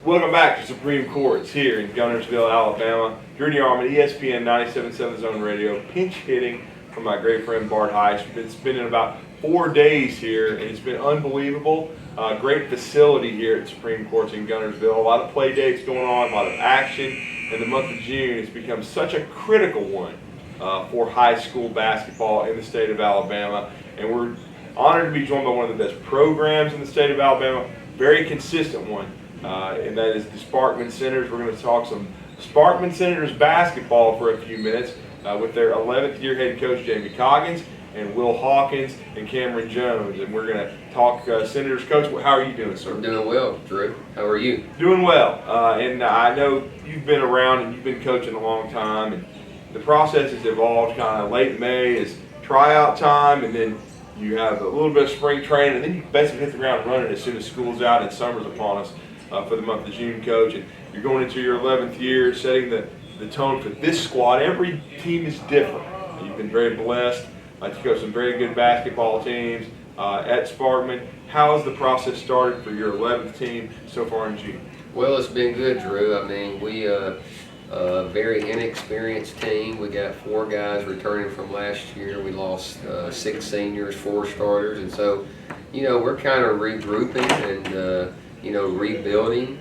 Welcome back to Supreme Courts here in Gunnersville, Alabama. Drew Yarman, ESPN 97.7 Zone Radio, pinch hitting for my great friend Bart Heiss. We've been spending about 4 days here, and it's been unbelievable. Great facility here at Supreme Courts in Gunnersville. A lot of play dates going on, a lot of action. And the month of June has become such a critical one for high school basketball in the state of Alabama. And we're honored to be joined by one of the best programs in the state of Alabama, very consistent one. And that is the Sparkman Senators. We're going to talk some Sparkman Senators basketball for a few minutes with their 11th year head coach Jamie Coggins and Will Hawkins and Cameron Jones. And we're going to talk Senators coach. How are you doing, sir? I'm doing well, Drew. How are you? Doing well. And I know you've been around and you've been coaching a long time. And the process has evolved. Kind of late May is tryout time, and then you have a little bit of spring training, and then you basically hit the ground running as soon as school's out and summer's upon us. For the month of June, coach, and you're going into your 11th year, setting the tone for this squad. Every team is different. You've been very blessed to coach some very good basketball teams at Sparkman. How has the process started for your 11th team so far in June? Well, it's been good, Drew. I mean, we a very inexperienced team. We got 4 guys returning from last year. We lost 6 seniors, 4 starters, and so, you know, we're kind of regrouping and rebuilding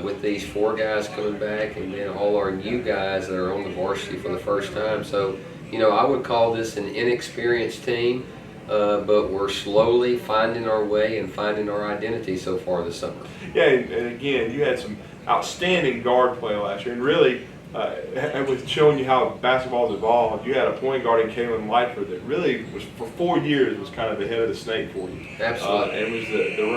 with these 4 guys coming back, and then all our new guys that are on the varsity for the first time. So, I would call this an inexperienced team, but we're slowly finding our way and finding our identity so far this summer. Yeah, and again, you had some outstanding guard play last year, and really, with showing you how basketball's evolved, you had a point guard in Kalen Lightford that really was, for 4 years, was kind of the head of the snake for you. Absolutely. And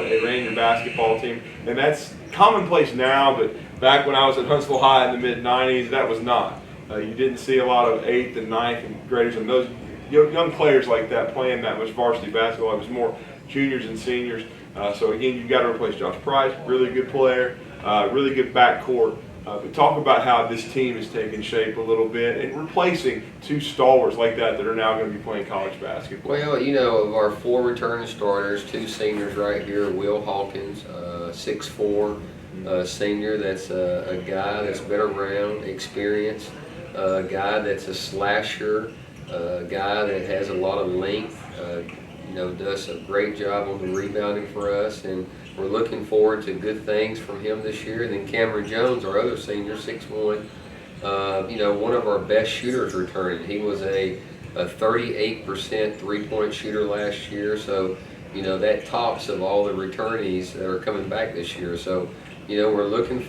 it ran your basketball team. And that's commonplace now, but back when I was at Huntsville High in the mid-'90s, that was not. You didn't see a lot of 8th and 9th and graders and those young players like that playing that much varsity basketball. It was more juniors and seniors. So again, you've got to replace Josh Price, really good player, really good backcourt. But talk about how this team is taking shape a little bit and replacing 2 stalwarts like that are now going to be playing college basketball. Well, of our 4 returning starters, 2 seniors right here, Will Hawkins, 6'4", senior that's a guy that's been around, experienced, a guy that's a slasher, a guy that has a lot of length, does a great job on the rebounding for us, and we're looking forward to good things from him this year. And then Cameron Jones, our other senior, 6'1", one of our best shooters returning. He was a 38% three-point shooter last year, so that tops of all the returnees that are coming back this year. So we're looking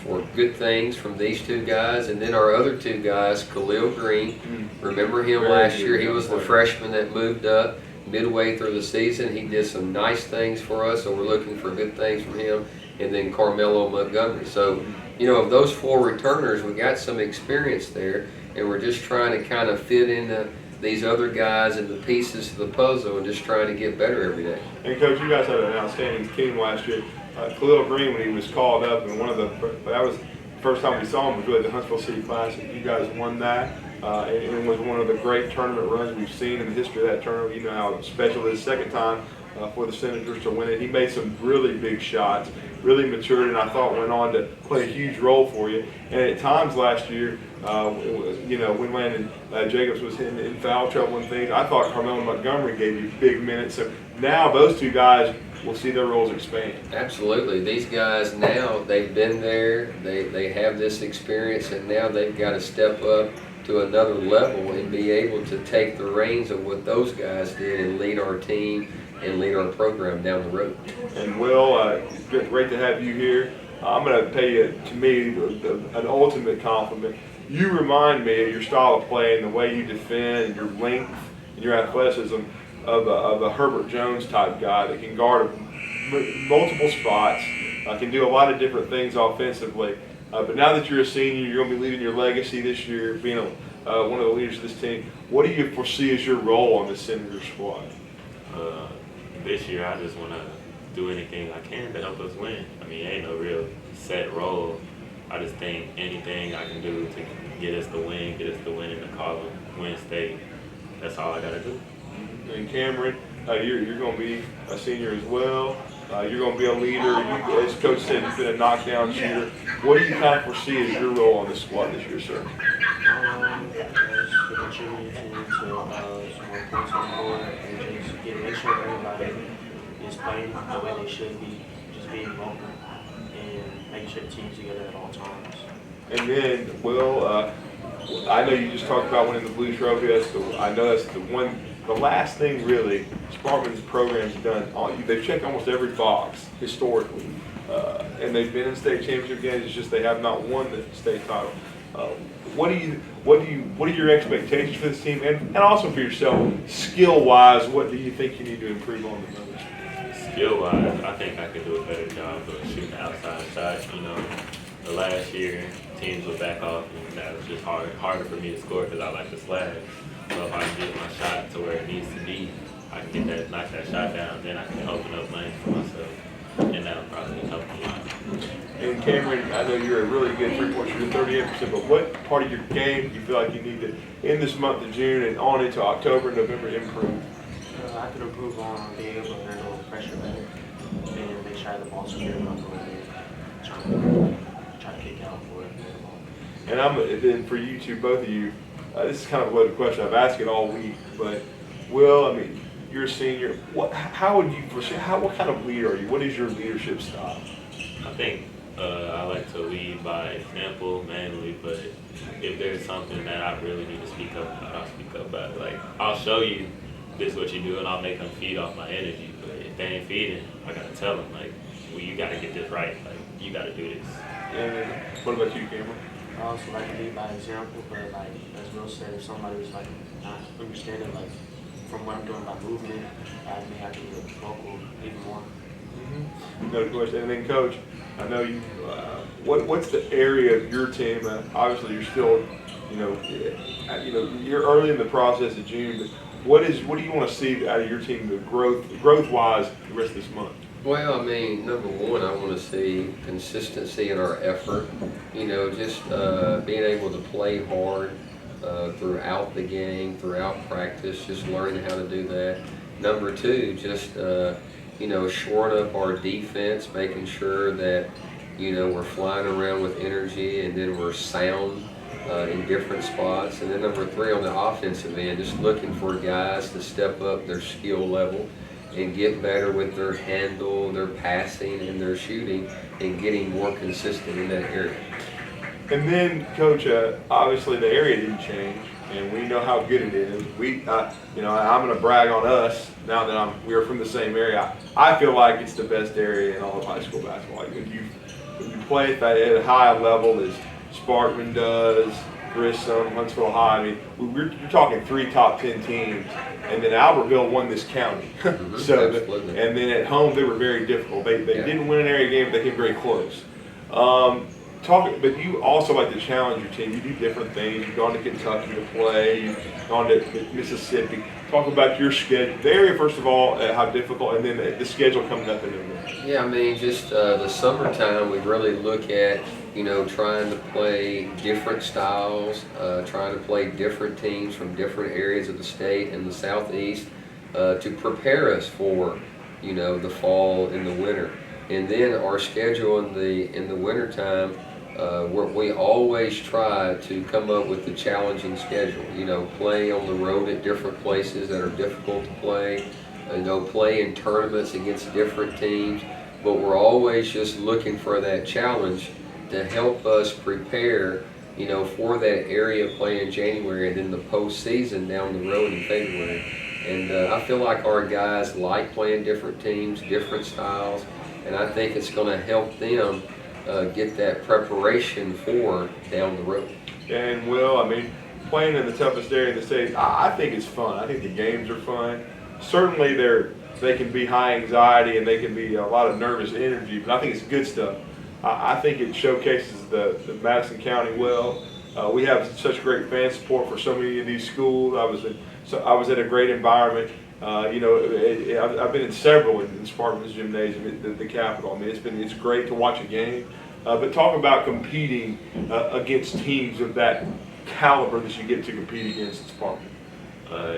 for good things from these 2 guys, and then our other 2 guys, Khalil Green. Remember him last year? He was the freshman that moved up midway through the season. He did some nice things for us, so we're looking for good things from him. And then Carmelo Montgomery. So, of those 4 returners, we got some experience there, and we're just trying to kind of fit in these other guys and the pieces of the puzzle and just trying to get better every day. And Coach, you guys had an outstanding team last year. Khalil Green, when he was called up, and that was the first time we saw him, was really the Huntsville City Classic. You guys won that. And it was one of the great tournament runs we've seen in the history of that tournament. You know how special it is, second time for the Senators to win it. He made some really big shots, really matured, and I thought went on to play a huge role for you. And at times last year, when Landon Jacobs was in foul trouble and things, I thought Carmelo Montgomery gave you big minutes. So now those 2 guys will see their roles expand. Absolutely. These guys now, they've been there, they have this experience, and now they've got to step up to another level and be able to take the reins of what those guys did and lead our team and lead our program down the road. And Will, great to have you here. I'm going to pay you, to me, an ultimate compliment. You remind me of your style of play and the way you defend and your length and your athleticism of a Herbert Jones type guy that can guard multiple spots, can do a lot of different things offensively. But now that you're a senior, you're going to be leaving your legacy this year, being one of the leaders of this team. What do you foresee as your role on the Senator squad? This year, I just want to do anything I can to help us win. I mean, ain't no real set role. I just think anything I can do to get us the win in the column, win state, that's all I got to do. And Cameron, you're going to be a senior as well. You're going to be a leader. You, as Coach said, you've been a knockdown shooter. What do you kind of foresee as your role on this squad this year, sir? Just to contribute to some more points on the board and just make sure everybody is playing the way they should be, just being vocal and making sure the team's together at all times. And then, Will, I know you just talked about winning the Blue Trophy. I know that's the last thing really Sparkman's program's done. They've checked almost every box historically, and they've been in state championship games. It's just they have not won the state title. What are your expectations for this team, and also for yourself, skill-wise? What do you think you need to improve on the most? Skill-wise, I think I could do a better job of shooting the outside shots. You know, the last year teams would back off, and that was just harder for me to score because I like to slash. So if I can get my shot to where it needs to be, I can knock that shot down, then I can open up lanes for myself, and that'll probably help me a lot. And Cameron, I know you're a really good three-point shooter, 38%, but what part of your game do you feel like you need to, in this month of June and on into October and November, improve? I could improve on being able to handle pressure better and make sure the ball's clear enough for me. Try to kick out for it. And then for you two, both of you, this is kind of a loaded question. I've asked it all week, but Will, I mean, you're a senior. What kind of leader are you? What is your leadership style? I think I like to lead by example mainly, but if there's something that I really need to speak up about, I'll speak up about it. Like, I'll show you this is what you do, and I'll make them feed off my energy. But if they ain't feeding, I gotta tell them, like, well, you gotta get this right. Like, you gotta do this. And what about you, Cameron? I also like to lead by example, but like as Will said, if somebody was like not understanding like from what I'm doing by movement, I may have to be vocal even more. No question. And then, Coach, I know you. What's the area of your team? Obviously, you're still, you're early in the process of June. But what do you want to see out of your team, the growth-wise, the rest of this month? Well, I mean, number one, I want to see consistency in our effort. Just being able to play hard throughout the game, throughout practice, just learning how to do that. Number two, just, shoring up our defense, making sure that, we're flying around with energy and then we're sound in different spots. And then number three, on the offensive end, just looking for guys to step up their skill level and get better with their handle, their passing, and their shooting, and getting more consistent in that area. And then, Coach, obviously the area didn't change, and we know how good it is. I'm going to brag on us now that we are from the same area. I feel like it's the best area in all of high school basketball. When you play at a high level as Sparkman does, Grissom, Huntsville High. I mean, you're talking 3 top 10 teams, and then Albertville won this county. And then at home they were very difficult. They didn't win an area game, but they came very close. But you also like to challenge your team. You do different things. You've gone to Kentucky to play. You've gone to Mississippi. Talk about your schedule. The area, first of all, how difficult, and then the schedule coming up in November. Yeah, I mean, just the summertime, we really look at, trying to play different styles, trying to play different teams from different areas of the state and the southeast to prepare us for, the fall and the winter. And then our schedule in the wintertime, we always try to come up with a challenging schedule. Play on the road at different places that are difficult to play. Play in tournaments against different teams. But we're always just looking for that challenge to help us prepare, for that area play in January and then the postseason down the road in February. And I feel like our guys like playing different teams, different styles, and I think it's going to help them get that preparation for down the road. And Will, I mean, playing in the toughest area in the state, I think it's fun. I think the games are fun. Certainly they can be high anxiety and they can be a lot of nervous energy, but I think it's good stuff. I think it showcases the Madison County well. We have such great fan support for so many of these schools. I was at a great environment. I've been in several in Sparkman's gymnasium, the Capitol. I mean, it's great to watch a game. But talk about competing against teams of that caliber that you get to compete against at Sparkman.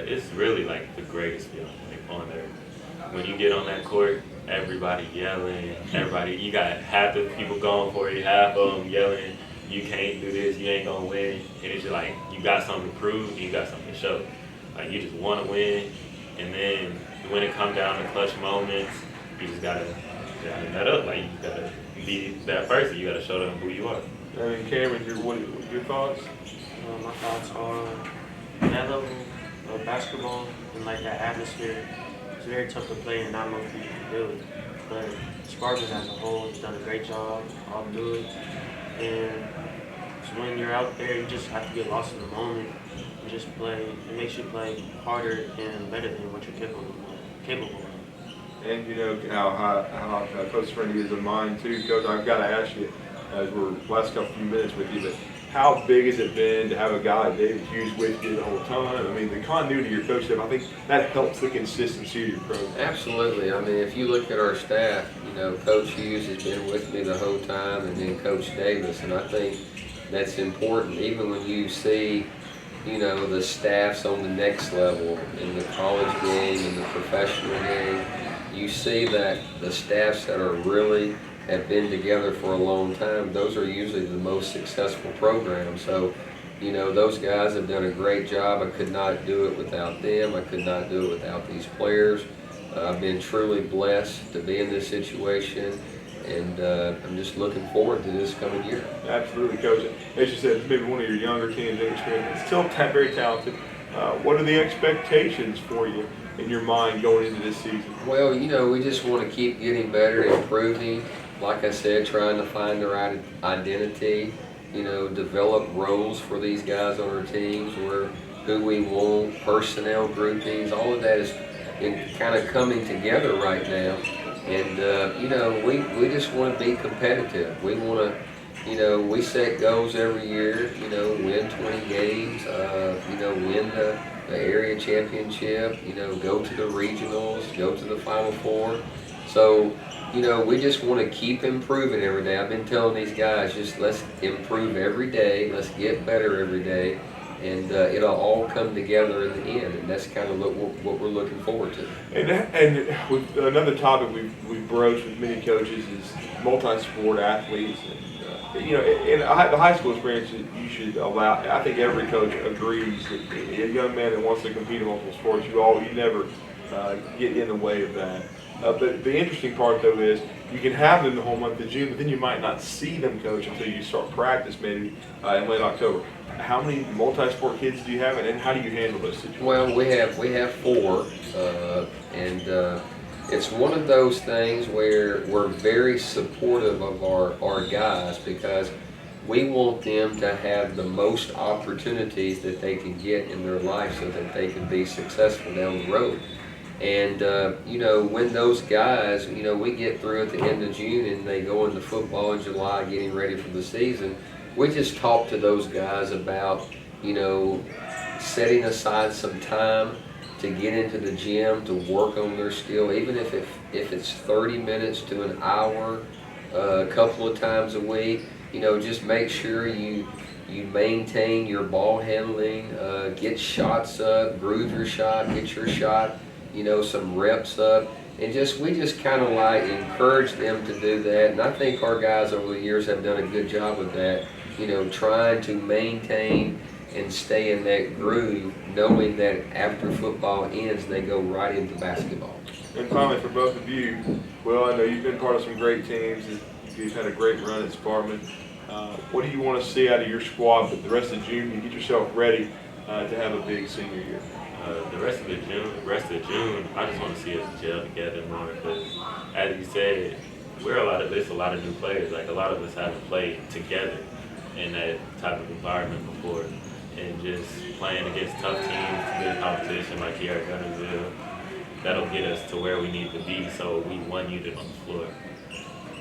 It's really like the greatest feeling on there. When you get on that court everybody yelling, you got half the people going for you, half of them yelling, you can't do this, you ain't gonna win. And it's just like, you got something to prove, and you got something to show. Like, you just want to win, and then when it comes down to clutch moments, you just gotta nut up. Like, you gotta be that person. You gotta show them who you are. I mean, Cameron, your thoughts? My thoughts are that level of basketball and like that atmosphere. It's very tough to play and not most people can do it. But Sparkman as a whole has done a great job. All do it. And so when you're out there, you just have to get lost in the moment and just play. It makes you play harder and better than what you're capable of. And you know how close friend he is of mine too, Coach. I've got to ask you, as we're last couple few minutes with you, but how big has it been to have a guy like David Hughes with you the whole time? I mean, the continuity of your coach staff, I think that helps the consistency of your program. Absolutely. I mean, if you look at our staff, Coach Hughes has been with me the whole time, and then Coach Davis, and I think that's important. Even when you see, the staffs on the next level in the college game and the professional game, you see that the staffs that are really have been together for a long time, those are usually the most successful programs. So, those guys have done a great job. I could not do it without them. I could not do it without these players. I've been truly blessed to be in this situation, and I'm just looking forward to this coming year. Absolutely, Coach. As you said, it's maybe one of your younger teams, inexperienced, but still very talented. What are the expectations for you in your mind going into this season? Well, we just want to keep getting better, improving. Like I said, trying to find the right identity, develop roles for these guys on our teams, who we want, personnel groupings, all of that is kind of coming together right now. And, we just want to be competitive. We want to, we set goals every year, win 20 games, win the area championship, go to the regionals, go to the Final Four. So, we just want to keep improving every day. I've been telling these guys, just let's improve every day, let's get better every day, and it'll all come together in the end, and that's kind of what we're looking forward to. And with another topic we've broached with many coaches is multi-sport athletes. And, in the high school experience, you should allow. I think every coach agrees that a young man that wants to compete in multiple sports, you never get in the way of that. But the interesting part, though, is you can have them the whole month of June, but then you might not see them, Coach, until you start practice maybe in late October. How many multi-sport kids do you have, and how do you handle those situations? Well, we have 4, and it's one of those things where we're very supportive of our guys, because we want them to have the most opportunities that they can get in their life so that they can be successful down the road. And, when those guys, we get through at the end of June and they go into football in July getting ready for the season, we just talk to those guys about, setting aside some time to get into the gym, to work on their skill, even if it's 30 minutes to an hour, a couple of times a week, just make sure you maintain your ball handling, get shots up, groove your shot, get your shot, some reps up, and we just kind of like encourage them to do that. And I think our guys over the years have done a good job with that, trying to maintain and stay in that groove, knowing that after football ends, they go right into basketball. And finally, for both of you, well, I know you've been part of some great teams. You've had a great run at Sparkman. What do you want to see out of your squad for the rest of June? You get yourself ready to have a big senior year. The rest of June, I just want to see us gel together more, because, as you said, there's a lot of new players. Like, a lot of us haven't played together in that type of environment before, and just playing against tough teams, good competition like here at Gunnersville, that'll get us to where we need to be. So we one unit on the floor.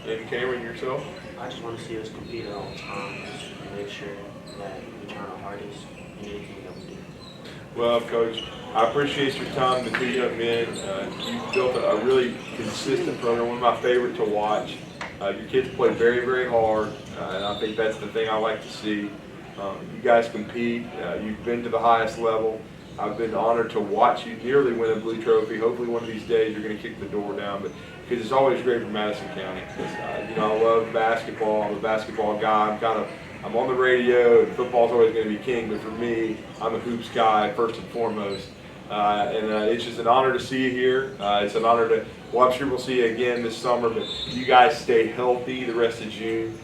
And Cameron, yourself? I just want to see us compete at all times and make sure that we try our hardest in anything that we do. Well, Coach, I appreciate your time, the 2 young men. You've built a really consistent program, one of my favorite to watch. Your kids play very, very hard, and I think that's the thing I like to see. You guys compete. You've been to the highest level. I've been honored to watch you nearly win a blue trophy. Hopefully one of these days you're going to kick the door down. But because it's always great for Madison County. You know, I love basketball. I'm a basketball guy. I'm on the radio, and football's always going to be king. But for me, I'm a hoops guy first and foremost. It's just an honor to see you here. It's an honor to. Well, I'm sure we'll see you again this summer. But you guys stay healthy the rest of June.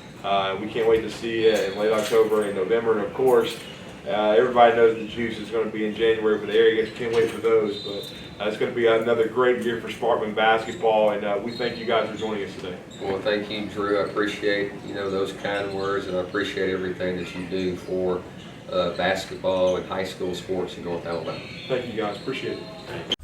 We can't wait to see you in late October and November, and of course. Everybody knows the juice is going to be in January for the area games. Can't wait for those, but it's going to be another great year for Sparkman basketball, and we thank you guys for joining us today. Well, thank you, Drew. I appreciate those kind words, and I appreciate everything that you do for basketball and high school sports in North Alabama. Thank you guys. Appreciate it.